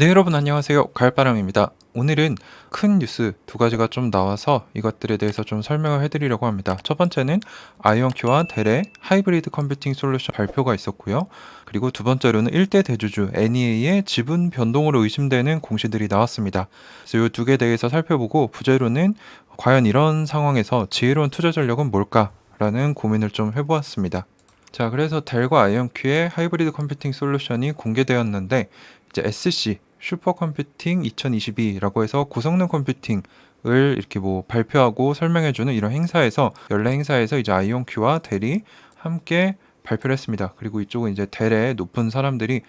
네, 여러분 안녕하세요. 가을바람입니다. 오늘은 큰 뉴스 두 가지가 좀 나와서 이것들에 대해서 좀 설명을 해드리려고 합니다. 첫 번째는 아이온큐와 델의 하이브리드 컴퓨팅 솔루션 발표가 있었고요. 그리고 두 번째로는 1대 대주주 NEA의 지분 변동으로 의심되는 공시들이 나왔습니다. 그래서 이 두 개에 대해서 살펴보고 부제로는 과연 이런 상황에서 지혜로운 투자 전략은 뭘까라는 고민을 좀 해보았습니다. 자, 그래서 델과 아이온큐의 하이브리드 컴퓨팅 솔루션이 공개되었는데 이제 SC 슈퍼컴퓨팅 2022라고 해서 고성능 컴퓨팅을 이렇게 뭐 발표하고 설명해주는 이런 행사에서 연례 행사에서 이제 아이온큐와 델이 함께 발표를 했습니다. 그리고 이쪽은 이제 델의 높은 사람들이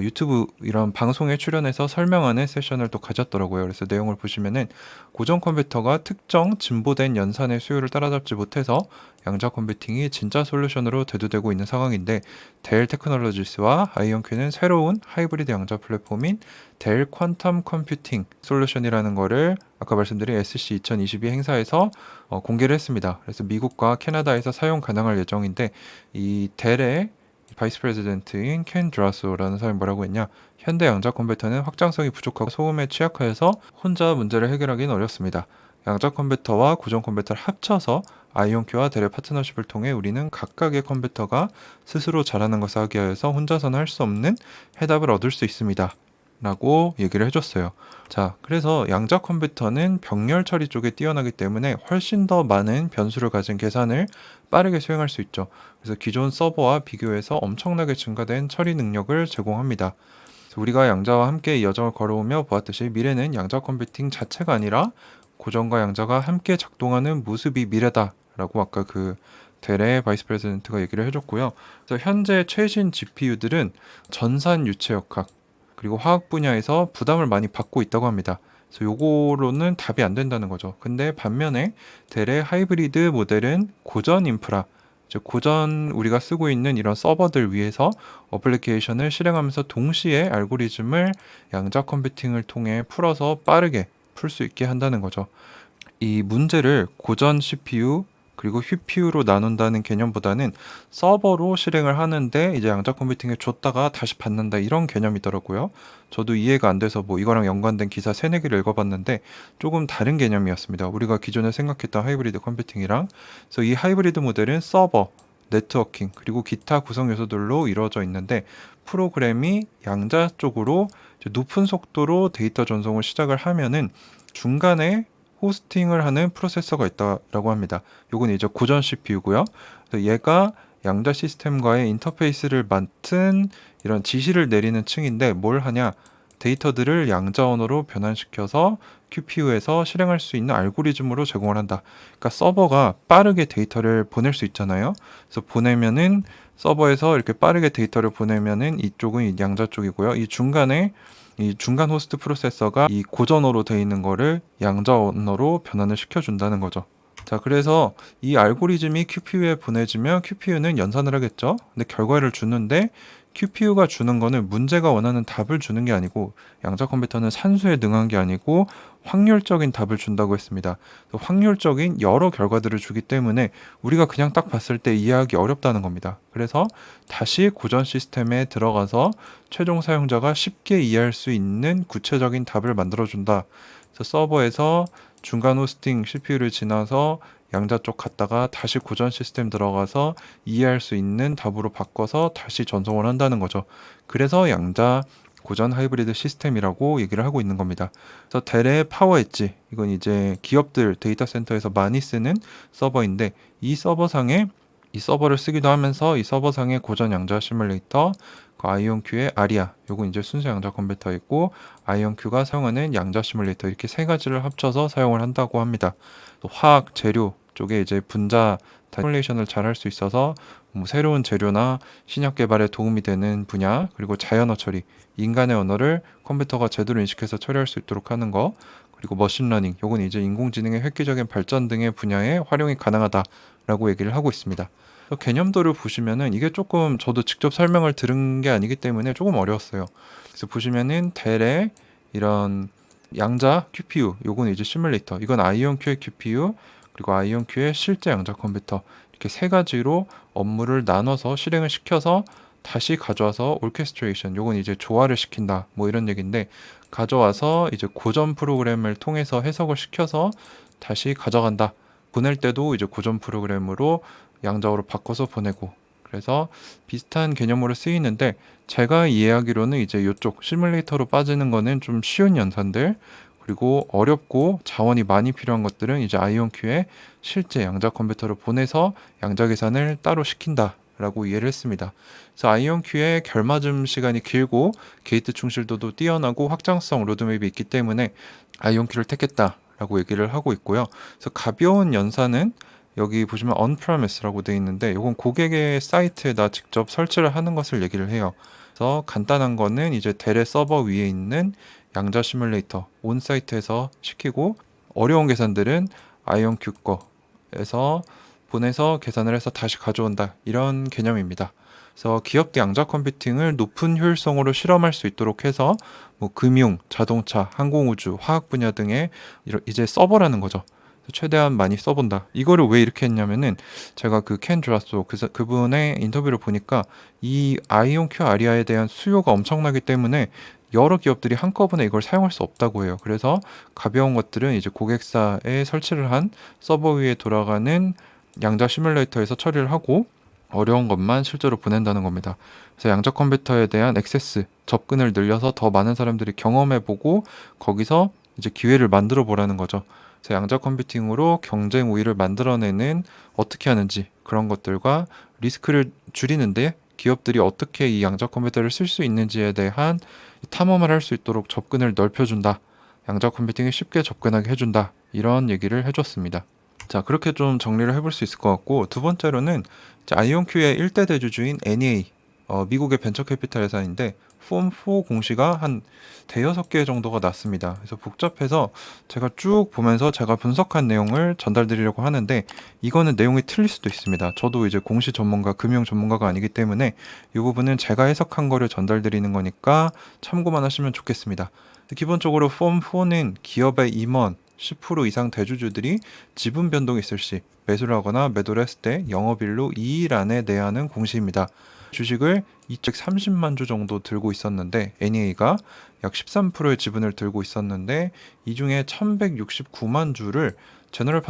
유튜브 이런 방송에 출연해서 설명하는 세션을 또 가졌더라고요. 그래서 내용을 보시면은 고전 컴퓨터가 특정 진보된 연산의 수요를 따라잡지 못해서 양자 컴퓨팅이 진짜 솔루션으로 대두되고 있는 상황인데 델 테크놀로지스와 아이온큐는 새로운 하이브리드 양자 플랫폼인 델 퀀텀 컴퓨팅 솔루션이라는 거를 아까 말씀드린 SC 2022 행사에서 공개를 했습니다. 그래서 미국과 캐나다에서 사용 가능할 예정인데 이 델의 바이스 프레지던트인 켄 드라소라는 사람이 뭐라고 했냐, 현대 양자 컴퓨터는 확장성이 부족하고 소음에 취약하여서 혼자 문제를 해결하기는 어렵습니다. 양자 컴퓨터와 고전 컴퓨터를 합쳐서 아이온큐와 델의 파트너십을 통해 우리는 각각의 컴퓨터가 스스로 잘하는 것을 하기 위해서 혼자서는 할 수 없는 해답을 얻을 수 있습니다. 라고 얘기를 해줬어요. 자, 그래서 양자 컴퓨터는 병렬 처리 쪽에 뛰어나기 때문에 훨씬 더 많은 변수를 가진 계산을 빠르게 수행할 수 있죠. 그래서 기존 서버와 비교해서 엄청나게 증가된 처리 능력을 제공합니다. 그래서 우리가 양자와 함께 이 여정을 걸어오며 보았듯이 미래는 양자 컴퓨팅 자체가 아니라 고전과 양자가 함께 작동하는 모습이 미래다라고 아까 그 델의 바이스 프레지던트가 얘기를 해줬고요. 그래서 현재 최신 GPU들은 전산 유체역학 그리고 화학 분야에서 부담을 많이 받고 있다고 합니다. 그래서 요거로는 답이 안 된다는 거죠. 근데 반면에 델의 하이브리드 모델은 고전 인프라, 즉 고전 우리가 쓰고 있는 이런 서버들 위해서 어플리케이션을 실행하면서 동시에 알고리즘을 양자 컴퓨팅을 통해 풀어서 빠르게 풀 수 있게 한다는 거죠. 이 문제를 고전 CPU 그리고 HPU로 나눈다는 개념보다는 서버로 실행을 하는데 이제 양자 컴퓨팅에 줬다가 다시 받는다 이런 개념이더라고요. 저도 이해가 안 돼서 뭐 이거랑 연관된 기사 세네 개를 읽어봤는데 조금 다른 개념이었습니다. 우리가 기존에 생각했던 하이브리드 컴퓨팅이랑. 그래서 이 하이브리드 모델은 서버, 네트워킹 그리고 기타 구성 요소들로 이루어져 있는데 프로그램이 양자 쪽으로 이제 높은 속도로 데이터 전송을 시작을 하면은 중간에 호스팅을 하는 프로세서가 있다라고 합니다. 요건 이제 고전 CPU고요. 그래서 얘가 양자 시스템과의 인터페이스를 맡은 이런 지시를 내리는 층인데 뭘 하냐? 데이터들을 양자 언어로 변환시켜서 QPU에서 실행할 수 있는 알고리즘으로 제공을 한다. 그러니까 서버가 빠르게 데이터를 보낼 수 있잖아요. 그래서 보내면은 서버에서 이렇게 빠르게 데이터를 보내면은 이쪽은 양자 쪽이고요. 이 중간에 이 중간 호스트 프로세서가 이 고전어로 되어 있는 거를 양자 언어로 변환을 시켜준다는 거죠. 자, 그래서 이 알고리즘이 QPU에 보내지면 QPU는 연산을 하겠죠. 근데 결과를 주는데 QPU가 주는 거는 문제가 원하는 답을 주는 게 아니고 양자 컴퓨터는 산수에 능한 게 아니고 확률적인 답을 준다고 했습니다. 확률적인 여러 결과들을 주기 때문에 우리가 그냥 딱 봤을 때 이해하기 어렵다는 겁니다. 그래서 다시 고전 시스템에 들어가서 최종 사용자가 쉽게 이해할 수 있는 구체적인 답을 만들어준다. 그래서 서버에서 중간 호스팅 CPU를 지나서 양자 쪽 갔다가 다시 고전 시스템 들어가서 이해할 수 있는 답으로 바꿔서 다시 전송을 한다는 거죠. 그래서 양자 고전 하이브리드 시스템이라고 얘기를 하고 있는 겁니다. 그래서 델의 파워 엣지, 이건 이제 기업들 데이터 센터에서 많이 쓰는 서버인데 이 서버상에 이 서버를 쓰기도 하면서 이 서버상의 고전 양자 시뮬레이터, 그 아이온큐의 아리아, 요건 이제 순수 양자 컴퓨터 있고 아이온큐가 사용하는 양자 시뮬레이터 이렇게 세 가지를 합쳐서 사용을 한다고 합니다. 또 화학 재료 쪽에 이제 분자 시뮬레이션을 잘 할 수 있어서 뭐 새로운 재료나 신약 개발에 도움이 되는 분야, 그리고 자연어 처리, 인간의 언어를 컴퓨터가 제대로 인식해서 처리할 수 있도록 하는 거, 그리고 머신러닝, 요건 이제 인공지능의 획기적인 발전 등의 분야에 활용이 가능하다라고 얘기를 하고 있습니다. 개념도를 보시면은 이게 조금 저도 직접 설명을 들은 게 아니기 때문에 조금 어려웠어요. 그래서 보시면은 델의 이런 양자 QPU, 요건 이제 시뮬레이터, 이건 아이온큐의 QPU, 그리고 아이온큐의 실제 양자 컴퓨터, 이렇게 세 가지로 업무를 나눠서 실행을 시켜서 다시 가져와서 orchestration, 요건 이제 조화를 시킨다 뭐 이런 얘기인데, 가져와서 이제 고전 프로그램을 통해서 해석을 시켜서 다시 가져간다. 보낼 때도 이제 고전 프로그램으로 양자어로 바꿔서 보내고, 그래서 비슷한 개념으로 쓰이는데, 제가 이해하기로는 이제 이쪽 시뮬레이터로 빠지는 거는 좀 쉬운 연산들, 그리고 어렵고 자원이 많이 필요한 것들은 이제 아이온큐에 실제 양자 컴퓨터로 보내서 양자 계산을 따로 시킨다 라고 이해를 했습니다. 그래서 아이온큐의 결맞음 시간이 길고 게이트 충실도도 뛰어나고 확장성 로드맵이 있기 때문에 아이온큐를 택했다 라고 얘기를 하고 있고요. 그래서 가벼운 연산은 여기 보시면 on-premise라고 되어 있는데, 이건 고객의 사이트에다 직접 설치를 하는 것을 얘기를 해요. 그래서 간단한 거는 이제 델의 서버 위에 있는 양자 시뮬레이터 온 사이트에서 시키고, 어려운 계산들은 아이온큐 거에서 보내서 계산을 해서 다시 가져온다, 이런 개념입니다. 그래서 기업대 양자 컴퓨팅을 높은 효율성으로 실험할 수 있도록 해서 뭐 금융, 자동차, 항공우주, 화학 분야 등의 이제 써보라는 거죠. 최대한 많이 써본다. 이거를 왜 이렇게 했냐면은, 제가 그 켄 주라소 그분의 인터뷰를 보니까 이 아이온큐 아리아에 대한 수요가 엄청나기 때문에 여러 기업들이 한꺼번에 이걸 사용할 수 없다고 해요. 그래서 가벼운 것들은 이제 고객사에 설치를 한 서버 위에 돌아가는 양자 시뮬레이터에서 처리를 하고, 어려운 것만 실제로 보낸다는 겁니다. 그래서 양자 컴퓨터에 대한 액세스, 접근을 늘려서 더 많은 사람들이 경험해보고 거기서 이제 기회를 만들어 보라는 거죠. 그래서 양자 컴퓨팅으로 경쟁 우위를 만들어내는 어떻게 하는지, 그런 것들과 리스크를 줄이는데 기업들이 어떻게 이 양자 컴퓨터를 쓸 수 있는지에 대한 탐험을 할 수 있도록 접근을 넓혀준다. 양자 컴퓨팅에 쉽게 접근하게 해준다. 이런 얘기를 해줬습니다. 자, 그렇게 좀 정리를 해볼 수 있을 것 같고, 두 번째로는 아이온큐의 1대 대주주인 NEA, 미국의 벤처 캐피탈 회사인데 폼4 공시가 한 대여섯 개 정도가 났습니다. 그래서 복잡해서 제가 쭉 보면서 제가 분석한 내용을 전달드리려고 하는데, 이거는 내용이 틀릴 수도 있습니다. 저도 이제 공시 전문가, 금융 전문가가 아니기 때문에 이 부분은 제가 해석한 거를 전달드리는 거니까 참고만 하시면 좋겠습니다. 기본적으로 폼4는 기업의 임원 10% 이상 대주주들이 지분 변동이 있을 시 매수를 하거나 매도를 했을 때 영업일로 2일 안에 내야 하는 공시입니다. 주식을 230만 주 정도 들고 있었는데, NEA가 약 13%의 지분을 들고 있었는데, 이 중에 1169만 주를 제너럴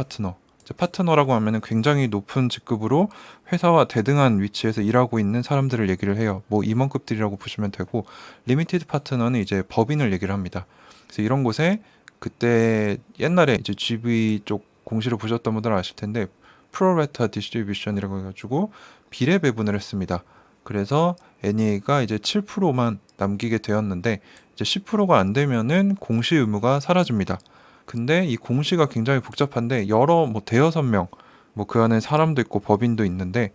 파트너라고 하면 굉장히 높은 직급으로 회사와 대등한 위치에서 일하고 있는 사람들을 얘기를 해요. 뭐 임원급들이라고 보시면 되고, 리미티드 파트너는 이제 법인을 얘기를 합니다. 그래서 이런 곳에 그때 옛날에 이제 GV 쪽 공시를 보셨던 분들은 아실 텐데, 프로레타 디스트리뷰션이라고 해가지고 비례 배분을 했습니다. 그래서 NEA가 이제 7%만 남기게 되었는데, 이제 10%가 안 되면은 공시 의무가 사라집니다. 근데 이 공시가 굉장히 복잡한데, 여러 뭐 대여섯 명, 뭐 그 안에 사람도 있고 법인도 있는데,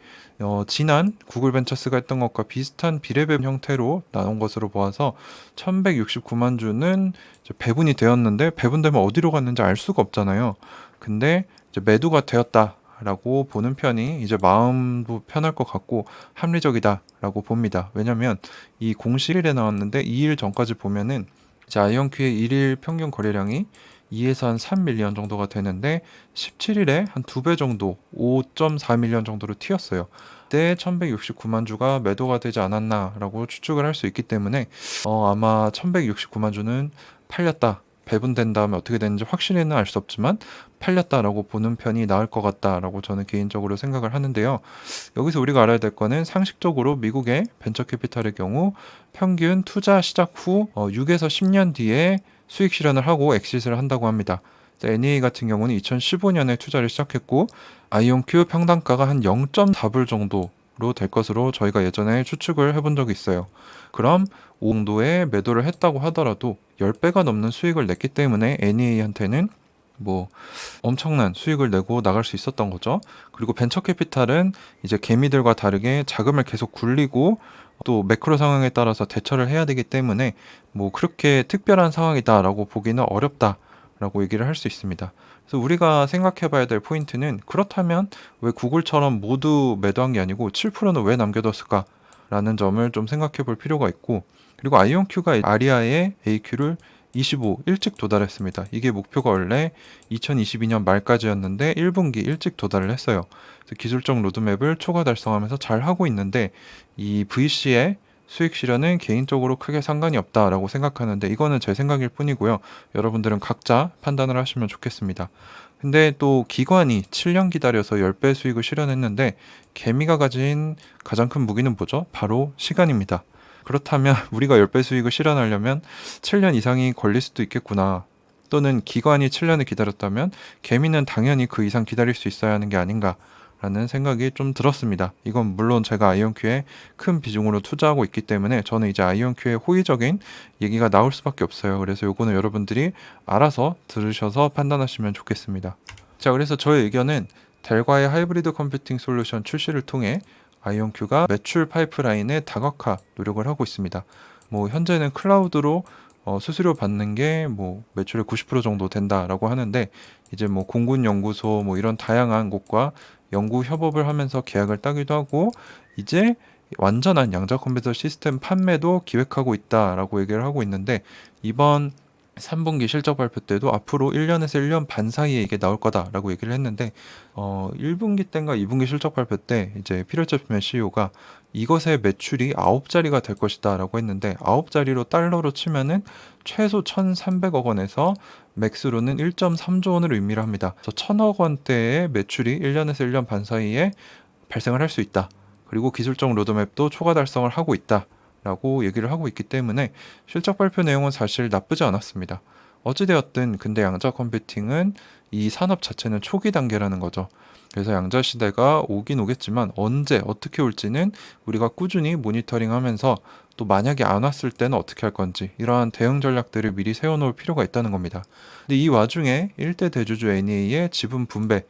지난 구글 벤처스가 했던 것과 비슷한 비례배분 형태로 나온 것으로 보아서 1169만 주는 이제 배분이 되었는데, 배분되면 어디로 갔는지 알 수가 없잖아요. 근데 이제 매도가 되었다라고 보는 편이 이제 마음도 편할 것 같고 합리적이다라고 봅니다. 왜냐면 이 공시일에 나왔는데 2일 전까지 보면은 이제 아이온큐의 1일 평균 거래량이 2에서 한 3밀리언 정도가 되는데, 17일에 한 2배 정도, 5.4밀리언 정도로 튀었어요. 그때 1169만 주가 매도가 되지 않았나라고 추측을 할 수 있기 때문에 아마 1169만 주는 팔렸다, 배분된 다음에 어떻게 되는지 확실히는 알 수 없지만 팔렸다라고 보는 편이 나을 것 같다라고 저는 개인적으로 생각을 하는데요. 여기서 우리가 알아야 될 거는, 상식적으로 미국의 벤처 캐피탈의 경우 평균 투자 시작 후 6에서 10년 뒤에 수익 실현을 하고 엑시트를 한다고 합니다. NEA 같은 경우는 2015년에 투자를 시작했고, 아이온큐 평단가가 한 0.4불 정도로 될 것으로 저희가 예전에 추측을 해본 적이 있어요. 그럼 5 정도에 매도를 했다고 하더라도 10배가 넘는 수익을 냈기 때문에 NEA한테는 뭐 엄청난 수익을 내고 나갈 수 있었던 거죠. 그리고 벤처 캐피탈은 이제 개미들과 다르게 자금을 계속 굴리고 또 매크로 상황에 따라서 대처를 해야 되기 때문에 뭐 그렇게 특별한 상황이다라고 보기는 어렵다라고 얘기를 할 수 있습니다. 그래서 우리가 생각해 봐야 될 포인트는, 그렇다면 왜 구글처럼 모두 매도한 게 아니고 7%는 왜 남겨뒀을까라는 점을 좀 생각해 볼 필요가 있고, 그리고 아이온큐가 아리아의 AQ를 25 일찍 도달했습니다. 이게 목표가 원래 2022년 말까지였는데 1분기 일찍 도달을 했어요. 그래서 기술적 로드맵을 초과 달성하면서 잘 하고 있는데 이 VC의 수익 실현은 개인적으로 크게 상관이 없다라고 생각하는데 이거는 제 생각일 뿐이고요. 여러분들은 각자 판단을 하시면 좋겠습니다. 근데 또 기관이 7년 기다려서 10배 수익을 실현했는데 개미가 가진 가장 큰 무기는 뭐죠? 바로 시간입니다. 그렇다면 우리가 10배 수익을 실현하려면 7년 이상이 걸릴 수도 있겠구나. 또는 기관이 7년을 기다렸다면 개미는 당연히 그 이상 기다릴 수 있어야 하는 게 아닌가라는 생각이 좀 들었습니다. 이건 물론 제가 아이온큐에 큰 비중으로 투자하고 있기 때문에 저는 이제 아이온큐의 호의적인 얘기가 나올 수밖에 없어요. 그래서 요거는 여러분들이 알아서 들으셔서 판단하시면 좋겠습니다. 자, 그래서 저의 의견은 델과의 하이브리드 컴퓨팅 솔루션 출시를 통해 아이온큐가 매출 파이프라인의 다각화 노력을 하고 있습니다. 뭐 현재는 클라우드로 수수료 받는 게 뭐 매출의 90% 정도 된다라고 하는데 이제 뭐 공군 연구소 뭐 이런 다양한 곳과 연구 협업을 하면서 계약을 따기도 하고 이제 완전한 양자 컴퓨터 시스템 판매도 기획하고 있다라고 얘기를 하고 있는데 이번 3분기 실적 발표 때도 앞으로 1년에서 1년 반 사이에 이게 나올 거다라고 얘기를 했는데 1분기 때인가 2분기 실적 발표 때 이제 피렐제품의 CEO가 이것의 매출이 9자리가 될 것이다라고 했는데 9자리로 달러로 치면은 최소 1,300억 원에서 맥스로는 1.3조 원을 의미를 합니다. 그래서 1,000억 원대의 매출이 1년에서 1년 반 사이에 발생을 할 수 있다. 그리고 기술적 로드맵도 초과 달성을 하고 있다. 라고 얘기를 하고 있기 때문에 실적 발표 내용은 사실 나쁘지 않았습니다. 어찌되었든 근데 양자 컴퓨팅은 이 산업 자체는 초기 단계라는 거죠. 그래서 양자 시대가 오긴 오겠지만 언제 어떻게 올지는 우리가 꾸준히 모니터링하면서 또 만약에 안 왔을 때는 어떻게 할 건지 이러한 대응 전략들을 미리 세워놓을 필요가 있다는 겁니다. 근데 이 와중에 1대 대주주 NEA의 지분 분배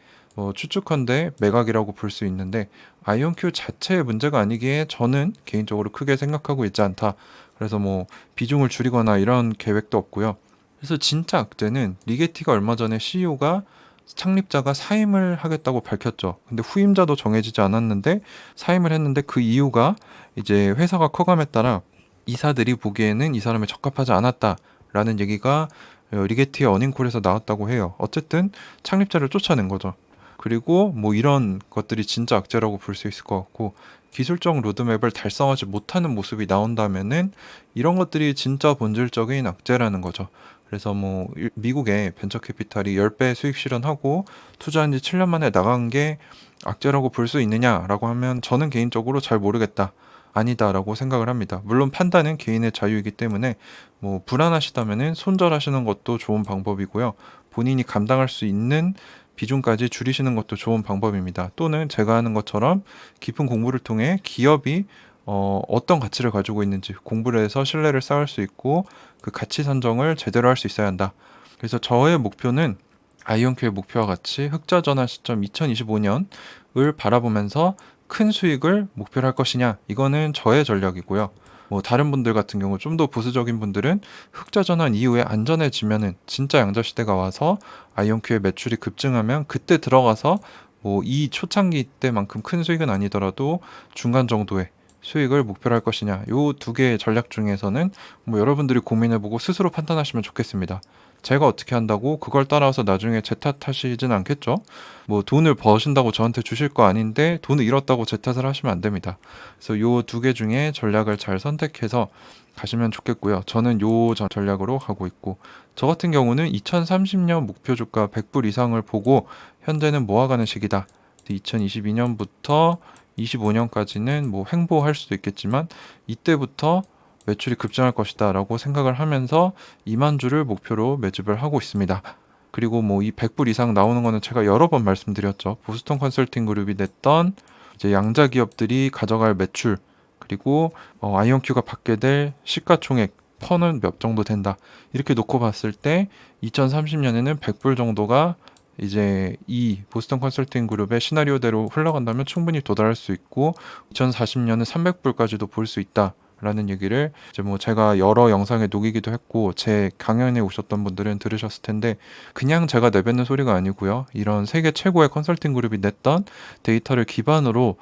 추측컨대 매각이라고 볼 수 있는데 아이온큐 자체의 문제가 아니기에 저는 개인적으로 크게 생각하고 있지 않다. 그래서 뭐 비중을 줄이거나 이런 계획도 없고요. 그래서 진짜 악재는 리게티가 얼마 전에 CEO가 창립자가 사임을 하겠다고 밝혔죠. 근데 후임자도 정해지지 않았는데 사임을 했는데 그 이유가 이제 회사가 커감에 따라 이사들이 보기에는 이 사람에 적합하지 않았다라는 얘기가 리게티의 어닝콜에서 나왔다고 해요. 어쨌든 창립자를 쫓아낸 거죠. 그리고 뭐 이런 것들이 진짜 악재라고 볼 수 있을 것 같고 기술적 로드맵을 달성하지 못하는 모습이 나온다면은 이런 것들이 진짜 본질적인 악재라는 거죠. 그래서 뭐 미국의 벤처 캐피탈이 10배 수익 실현하고 투자한 지 7년 만에 나간 게 악재라고 볼 수 있느냐라고 하면 저는 개인적으로 잘 모르겠다. 아니다라고 생각을 합니다. 물론 판단은 개인의 자유이기 때문에 뭐 불안하시다면은 손절하시는 것도 좋은 방법이고요. 본인이 감당할 수 있는 비중까지 줄이시는 것도 좋은 방법입니다. 또는 제가 하는 것처럼 깊은 공부를 통해 기업이 어떤 가치를 가지고 있는지 공부를 해서 신뢰를 쌓을 수 있고 그 가치 선정을 제대로 할 수 있어야 한다. 그래서 저의 목표는 아이온큐의 목표와 같이 흑자 전환 시점 2025년을 바라보면서 큰 수익을 목표로 할 것이냐 이거는 저의 전략이고요. 뭐 다른 분들 같은 경우 좀 더 보수적인 분들은 흑자 전환 이후에 안전해지면은 진짜 양자 시대가 와서 아이온큐의 매출이 급증하면 그때 들어가서 뭐 이 초창기 때만큼 큰 수익은 아니더라도 중간 정도의 수익을 목표로 할 것이냐 요 두 개의 전략 중에서는 뭐 여러분들이 고민해보고 스스로 판단하시면 좋겠습니다. 제가 어떻게 한다고 그걸 따라서 나중에 제 탓하시진 않겠죠? 뭐 돈을 버신다고 저한테 주실 거 아닌데 돈을 잃었다고 제 탓을 하시면 안 됩니다. 그래서 요 두 개 중에 전략을 잘 선택해서 가시면 좋겠고요. 저는 요 전략으로 가고 있고 저 같은 경우는 2030년 목표 주가 100불 이상을 보고 현재는 모아가는 시기다. 2022년부터 25년까지는 뭐 횡보할 수도 있겠지만 이때부터 매출이 급증할 것이다 라고 생각을 하면서 2만 주를 목표로 매집을 하고 있습니다. 그리고 뭐 이 100불 이상 나오는 거는 제가 여러 번 말씀드렸죠. 보스턴 컨설팅 그룹이 냈던 이제 양자 기업들이 가져갈 매출 그리고 아이온큐가 받게 될 시가총액 퍼는 몇 정도 된다. 이렇게 놓고 봤을 때 2030년에는 100불 정도가 이제 이 보스턴 컨설팅 그룹의 시나리오대로 흘러간다면 충분히 도달할 수 있고 2040년은 300불까지도 볼 수 있다. 라는 얘기를 이제 뭐 제가 여러 영상에 녹이기도 했고 제 강연에 오셨던 분들은 들으셨을 텐데 그냥 제가 내뱉는 소리가 아니고요. 이런 세계 최고의 컨설팅 그룹이 냈던 데이터를 기반으로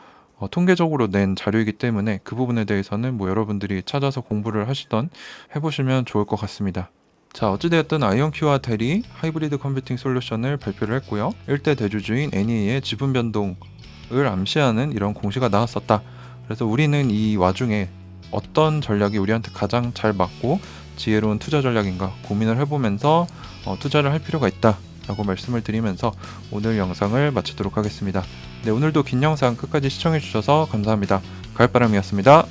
통계적으로 낸 자료이기 때문에 그 부분에 대해서는 뭐 여러분들이 찾아서 공부를 하시던 해보시면 좋을 것 같습니다. 자, 어찌되었든 아이온큐와 델이 하이브리드 컴퓨팅 솔루션을 발표를 했고요. 1대 대주주인 NE의 지분 변동을 암시하는 이런 공시가 나왔었다. 그래서 우리는 이 와중에 어떤 전략이 우리한테 가장 잘 맞고 지혜로운 투자 전략인가 고민을 해보면서 투자를 할 필요가 있다 라고 말씀을 드리면서 오늘 영상을 마치도록 하겠습니다. 네, 오늘도 긴 영상 끝까지 시청해주셔서 감사합니다. 가을바람이었습니다.